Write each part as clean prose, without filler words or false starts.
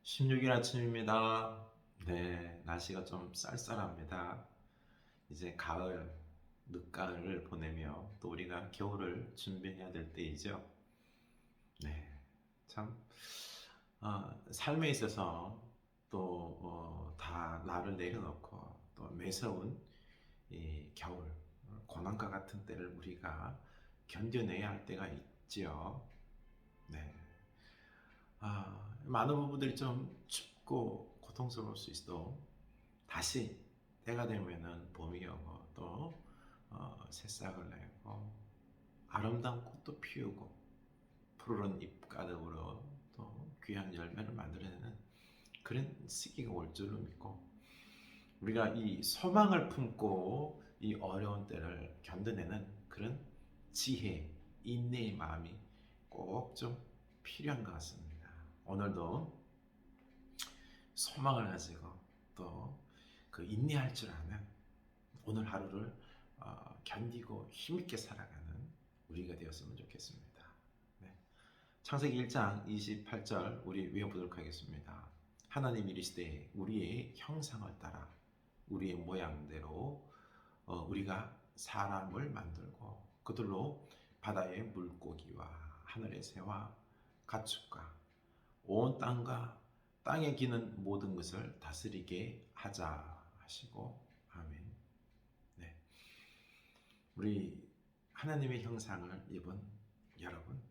16일 아침입니다. 네, 날씨가 좀 쌀쌀합니다. 이제 가을, 늦가을을 보내며 또 우리가 겨울을 준비해야 될 때이죠. 네, 참, 삶에 있어서 또, 다 나를 내려놓고 또 매서운 이 겨울, 고난과 같은 때를 우리가 견뎌내야 할 때가 있지요. 네. 많은 부분들이 좀 춥고 고통스러울 수 있어도 다시 때가 되면은 봄이 오고 또 새싹을 내고 아름다운 꽃도 피우고 푸르른 잎 가득으로 또 귀한 열매를 만들어내는 그런 시기가 올 줄로 믿고 우리가 이 소망을 품고 이 어려운 때를 견뎌내는 그런 지혜, 인내의 마음이 꼭 좀 필요한 것 같습니다. 오늘도 소망을 가지고 또 그 인내할 줄 아는 오늘 하루를 견디고 힘있게 살아가는 우리가 되었으면 좋겠습니다. 네. 창세기 1장 28절 우리 외워보도록 하겠습니다. 하나님이 이르시되 우리의 형상을 따라 우리의 모양대로 우리가 사람을 만들고 그들로 바다의 물고기와 하늘의 새와 가축과 온 땅과 땅에 기는 모든 것을 다스리게 하자 하시고 아멘. 네, 우리 하나님의 형상을 입은 여러분,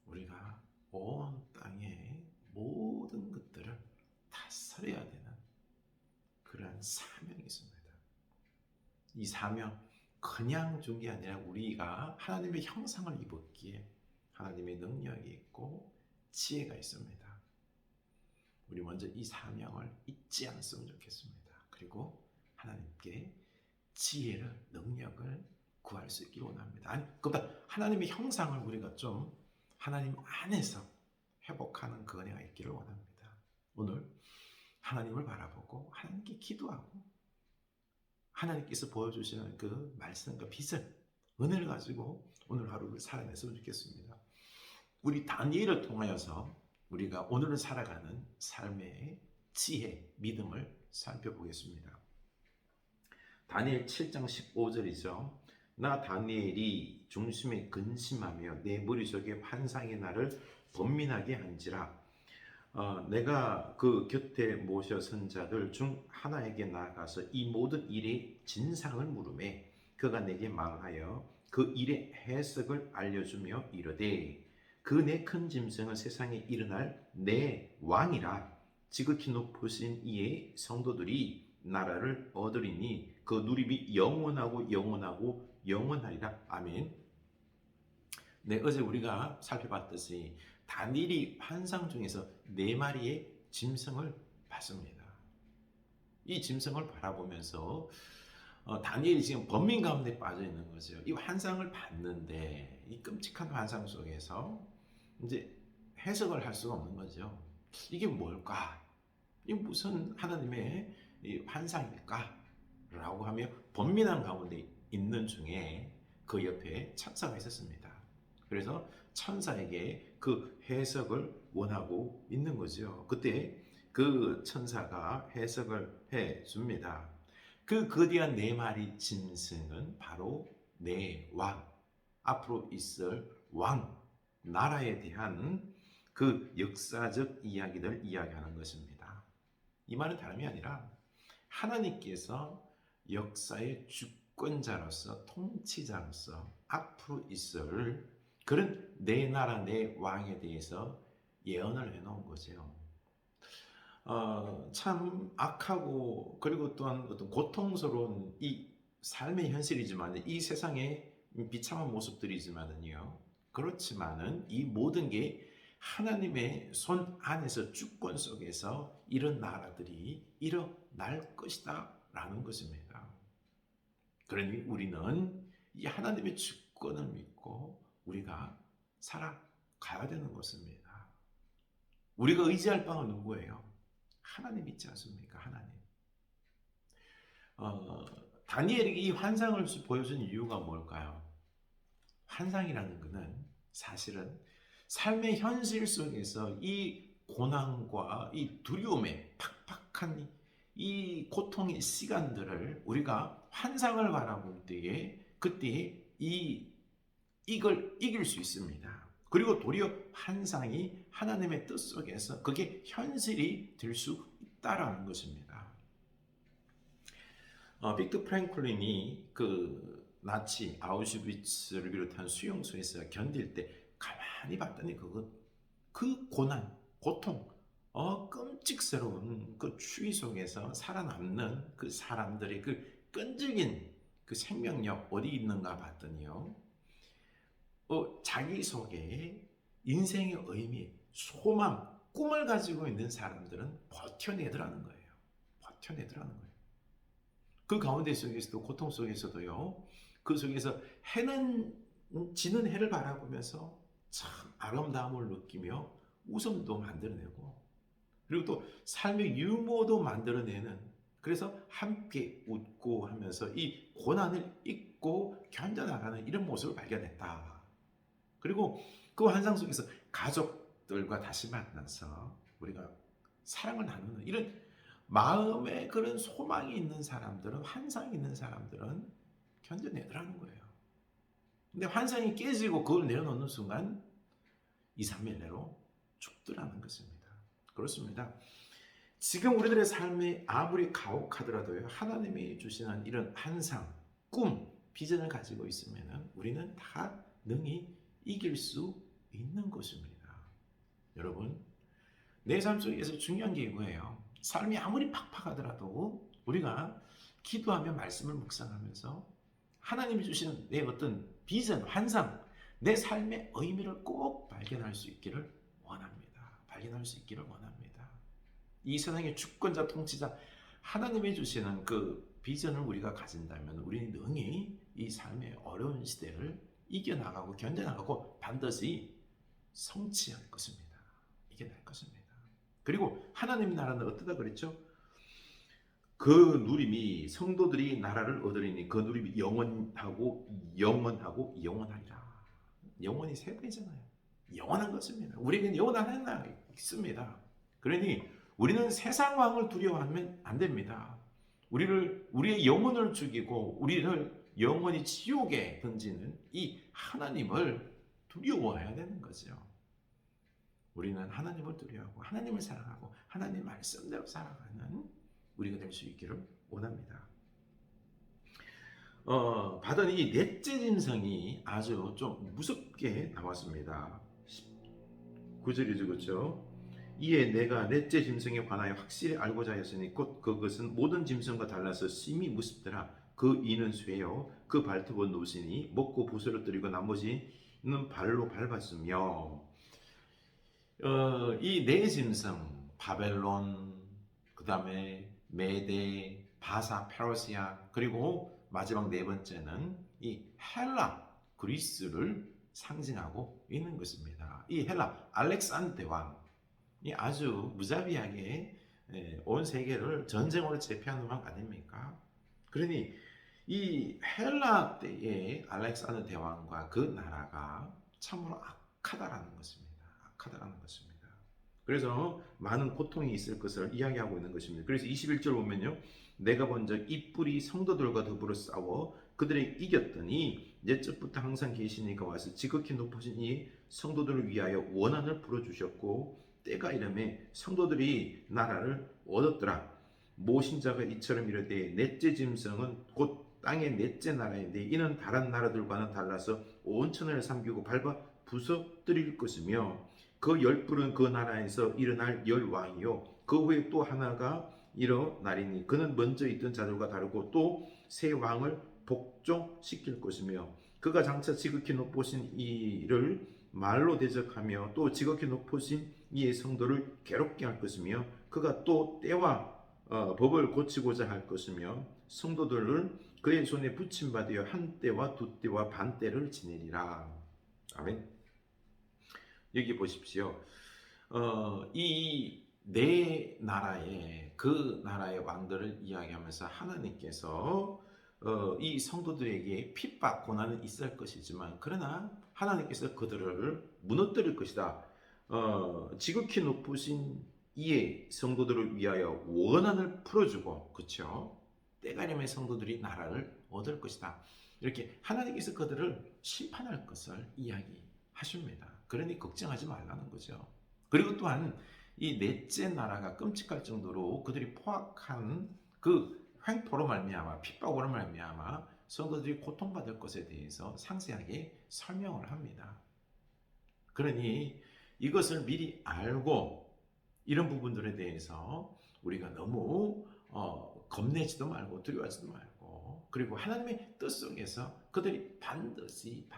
우리가 온 땅의 모든 것들을 다스려야 되는 그러한 사명이 있습니다. 이 사명 그냥 준 게 아니라 우리가 하나님의 형상을 입었기에 하나님의 능력이 있고 지혜가 있습니다. 우리 먼저 이 사명을 잊지 않았으면 좋겠습니다. 그리고 하나님께 지혜를, 능력을 구할 수 있기를 원합니다. 아니, 그보다 하나님의 형상을 우리가 좀 하나님 안에서 회복하는 그 은혜가 있기를 원합니다. 오늘 하나님을 바라보고 하나님께 기도하고 하나님께서 보여주시는 그 말씀과 빛을, 은혜를 가지고 오늘 하루를 살아냈으면 좋겠습니다. 우리 다니엘을 통하여서 우리가 오늘을 살아가는 삶의 지혜, 믿음을 살펴보겠습니다. 다니엘 7장 15절이죠. 나 다니엘이 중심에 근심하며 내 머릿속에 환상의 나를 번민하게 한지라 내가 그 곁에 모셔 선 자들 중 하나에게 나아가서 이 모든 일의 진상을 물으매 그가 내게 말하여 그 일의 해석을 알려주며 이르되 그 내 큰 짐승은 세상에 일어날 내 왕이라 지극히 높으신 이의 성도들이 나라를 얻으리니 그 누림이 영원하고 영원하고 영원하리라. 아멘. 네, 어제 우리가 살펴봤듯이 다니엘이 환상 중에서 네 마리의 짐승을 봤습니다. 이 짐승을 바라보면서 다니엘이 지금 번민 가운데 빠져 있는 거죠. 이 환상을 봤는데 이 끔찍한 환상 속에서 이제 해석을 할 수가 없는 거죠. 이게 뭘까? 이게 무슨 하나님의 이 환상일까? 라고 하며 번민한 가운데 있는 중에 그 옆에 천사가 있었습니다. 그래서 천사에게 그 해석을 원하고 있는 거죠. 그때 그 천사가 해석을 해 줍니다. 그 거대한 네 마리 짐승은 바로 네 왕, 앞으로 있을 왕, 나라에 대한 그 역사적 이야기를 이야기하는 것입니다. 이 말은 다름이 아니라 하나님께서 역사의 주권자로서 통치자로서 앞으로 있을 그런 내 나라 내 왕에 대해서 예언을 해놓은 거죠. 참 악하고 그리고 또한 어떤 고통스러운 이 삶의 현실이지만 이 세상의 비참한 모습들이지만은요. 그렇지만은 이 모든 게 하나님의 손 안에서 주권 속에서 이런 나라들이 일어날 것이다 라는 것입니다. 그러니 우리는 이 하나님의 주권을 믿고 우리가 살아가야 되는 것입니다. 우리가 의지할 바는 누구예요? 하나님 있지 않습니까? 하나님. 다니엘에게 이 환상을 보여준 이유가 뭘까요? 환상이라는 것은 사실은 삶의 현실 속에서 이 고난과 이 두려움의 팍팍한 이 고통의 시간들을 우리가 환상을 바라볼 때에 그때 이걸 이길 수 있습니다. 그리고 도리어 환상이 하나님의 뜻 속에서 그게 현실이 될 수 있다라는 것입니다. 빅터 프랭클린이 그 나치 아우슈비츠를 비롯한 수용소에서 견딜 때 가만히 봤더니 그 고난, 고통, 끔찍스러운 그 추위 속에서 살아남는 그 사람들의 그 끈질긴 그 생명력 어디 있는가 봤더니요. 자기 속에 인생의 의미, 소망, 꿈을 가지고 있는 사람들은 버텨내더라는 거예요. 버텨내더라는 거예요. 그 가운데 속에서도 고통 속에서도요. 그 속에서 지는 해를 바라보면서 참 아름다움을 느끼며 웃음도 만들어내고 그리고 또 삶의 유머도 만들어내는 그래서 함께 웃고 하면서 이 고난을 잊고 견뎌나가는 이런 모습을 발견했다. 그리고 그 환상 속에서 가족들과 다시 만나서 우리가 사랑을 나누는 이런 마음에 그런 소망이 있는 사람들은 환상이 있는 사람들은 견뎌내더라는 거예요. 근데 환상이 깨지고 그걸 내려놓는 순간 2, 3일 내로 죽더라는 것입니다. 그렇습니다. 지금 우리들의 삶이 아무리 가혹하더라도요. 하나님이 주시는 이런 환상, 꿈, 비전을 가지고 있으면 우리는 다 능히 이길 수 있는 것입니다. 여러분, 내 삶 속에서 중요한 게 이거예요. 삶이 아무리 팍팍하더라도 우리가 기도하며 말씀을 묵상하면서 하나님이 주시는 내 어떤 비전, 환상, 내 삶의 의미를 꼭 발견할 수 있기를 원합니다. 발견할 수 있기를 원합니다. 이 세상의 주권자, 통치자, 하나님이 주시는 그 비전을 우리가 가진다면 우리는 능히 이 삶의 어려운 시대를 이겨나가고 견뎌나가고 반드시 성취할 것입니다. 이겨낼 것입니다. 그리고 하나님 나라는 어떠다 그랬죠? 그 누림이 성도들이 나라를 얻으리니 그 누림이 영원하고 영원하리라. 영원히 세 번이잖아요. 영원한 것입니다. 우리에게는 영원한 하나가 있습니다. 그러니 우리는 세상 왕을 두려워하면 안 됩니다. 우리의 영혼을 죽이고 우리를 영원히 지옥에 던지는 이 하나님을 두려워해야 되는 거죠. 우리는 하나님을 두려워하고 하나님을 사랑하고 하나님 말씀대로 살아가는 우리가 될 수 있기를 원합니다. 받은 이 넷째 짐승이 아주 좀 무섭게 나왔습니다. 9절이 적었죠. 이에 내가 넷째 짐승에 관하여 확실히 알고자 하였으니 곧 그것은 모든 짐승과 달라서 심히 무섭더라. 그 이는 쇠요 그 발톱은 노시니 먹고 부스러뜨리고 나머지는 발로 밟았으며 이 네 짐승 바벨론 그 다음에 메데 바사 페르시아 그리고 마지막 네 번째는 이 헬라 그리스를 상징하고 있는 것입니다. 이 헬라 알렉산더 대왕 이 아주 무자비하게 온 세계를 전쟁으로 제패한 왕 아닙니까? 그러니 이 헬라 때의 알렉산더 대왕과 그 나라가 참으로 악하다라는 것입니다. 악하다라는 것입니다. 그래서 많은 고통이 있을 것을 이야기하고 있는 것입니다. 그래서 21절 보면요. 내가 본 적 이 뿔이 성도들과 더불어 싸워 그들을 이겼더니 옛적부터 항상 계시니가 와서 지극히 높으신 이 성도들을 위하여 원한을 풀어주셨고 때가 이르매 성도들이 나라를 얻었더라. 모신자가 이처럼 이르되 넷째 짐승은 곧 땅의 넷째 나라인데 이는 다른 나라들과는 달라서 온 천을 삼키고 밟아 부서뜨릴 것이며 그 열불은 그 나라에서 일어날 열왕이요 그 후에 또 하나가 일어나리니 그는 먼저 있던 자들과 다르고 또 새 왕을 복종시킬 것이며 그가 장차 지극히 높으신 이를 말로 대적하며 또 지극히 높으신 이의 성도를 괴롭게 할 것이며 그가 또 때와 법을 고치고자 할 것이며 성도들을 그의 손에 붙임받으여 한 때와 두 때와 반 때를 지내리라. 아멘. 여기 보십시오. 이 네 나라의 그 나라의 왕들을 이야기하면서 하나님께서 이 성도들에게 핍박 고난은 있을 것이지만 그러나 하나님께서 그들을 무너뜨릴 것이다. 지극히 높으신 이의 성도들을 위하여 원한을 풀어주고, 그쵸? 때가림의 성도들이 나라를 얻을 것이다. 이렇게 하나님께서 그들을 심판할 것을 이야기하십니다. 그러니 걱정하지 말라는 거죠. 그리고 또한 이 넷째 나라가 끔찍할 정도로 그들이 포악한 그 횡포로 말미암아 핍박으로 말미암아 성도들이 고통받을 것에 대해서 상세하게 설명을 합니다. 그러니 이것을 미리 알고 이런 부분들에 대해서 우리가 너무 겁내지도 말고 두려워하지도 말고, 그리고 하나님의 뜻 속에서 그들이 반드시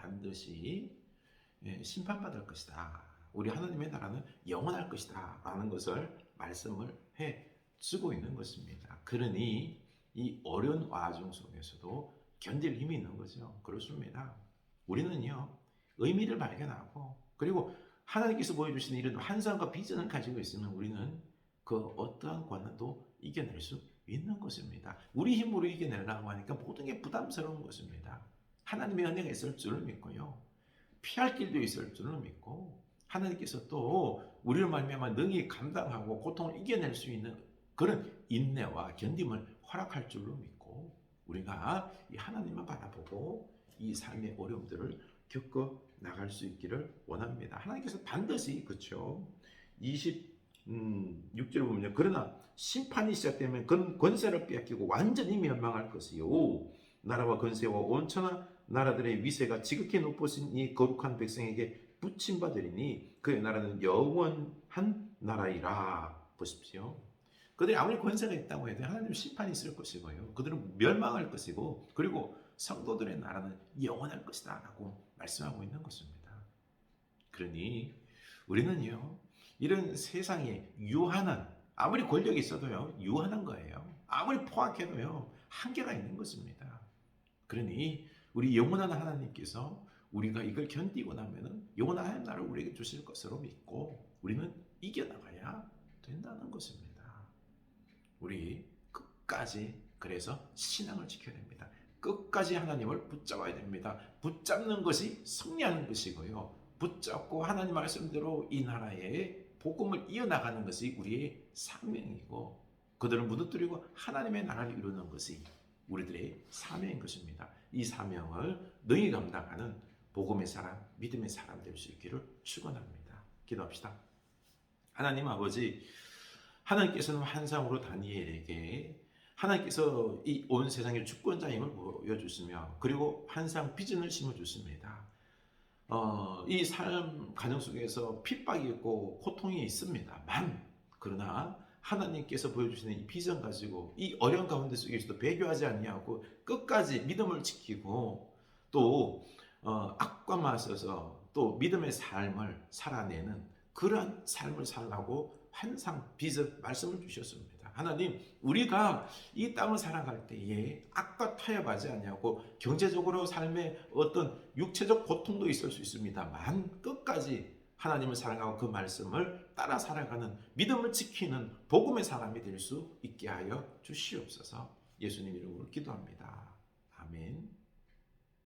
심판받을 것이다. 우리 하나님의 나라는 영원할 것이다 라는 것을 말씀을 해 주고 있는 것입니다. 그러니 이 어려운 와중 속에서도 견딜 힘이 있는 거죠. 그렇습니다. 우리는요, 의미를 발견하고, 그리고 하나님께서 보여주시는 이런 환상과 비전을 가지고 있으면 우리는 그 어떠한 고난도 이겨낼 수 있는 것입니다. 우리 힘으로 이겨내려고 하니까 모든 게 부담스러운 것입니다. 하나님의 은혜가 있을 줄을 믿고요, 피할 길도 있을 줄을 믿고, 하나님께서 또 우리를 말미암아 능히 감당하고 고통을 이겨낼 수 있는 그런 인내와 견딤을 허락할 줄로 믿고, 우리가 이 하나님만 바라보고 이 삶의 어려움들을 겪어 나갈 수 있기를 원합니다. 하나님께서 반드시, 그렇죠? 26절을 보면요, 그러나 심판이 시작되면 권세를 빼앗기고 완전히 멸망할 것이요, 나라와 권세와 온천하 나라들의 위세가 지극히 높으신 이 거룩한 백성에게 붙임받으리니 그의 나라는 영원한 나라이라. 보십시오. 그들이 아무리 권세가 있다고 해도 하나님 심판이 있을 것이고요, 그들은 멸망할 것이고, 그리고 성도들의 나라는 영원할 것이다 라고 말씀하고 있는 것입니다. 그러니 우리는요, 이런 세상에 유한한, 아무리 권력이 있어도요 유한한 거예요. 아무리 포악해도요 한계가 있는 것입니다. 그러니 우리 영원한 하나님께서 우리가 이걸 견디고 나면은 영원한 하나님 나라를 우리에게 주실 것으로 믿고 우리는 이겨나가야 된다는 것입니다. 우리 끝까지 그래서 신앙을 지켜야 됩니다. 끝까지 하나님을 붙잡아야 됩니다. 붙잡는 것이 승리하는 것이고요, 붙잡고 하나님 말씀대로 이 나라에 복음을 이어나가는 것이 우리의 사명이고, 그들을 무너뜨리고 하나님의 나라를 이루는 것이 우리들의 사명인 것입니다. 이 사명을 능히 감당하는 복음의 사람, 믿음의 사람 될 수 있기를 축원합니다. 기도합시다. 하나님 아버지, 하나님께서는 환상으로 다니엘에게 하나님께서 이 온 세상의 주권자임을 보여주시며, 그리고 환상 비전을 심어주십니다. 이 삶 가정 속에서 핍박이 있고 고통이 있습니다만, 그러나 하나님께서 보여주시는 이 비전 가지고 이 어려운 가운데 속에서도 배교하지 아니하고 끝까지 믿음을 지키고, 또 악과 맞서서 또 믿음의 삶을 살아내는 그러한 삶을 살라고 환상, 비전, 말씀을 주셨습니다. 하나님, 우리가 이 땅을 살아갈 때에 악과 타협하지 아니하고 경제적으로 삶의 어떤 육체적 고통도 있을 수 있습니다만 끝까지 하나님을 사랑하고 그 말씀을 따라 살아가는, 믿음을 지키는 복음의 사람이 될 수 있게 하여 주시옵소서. 예수님 이름으로 기도합니다. 아멘.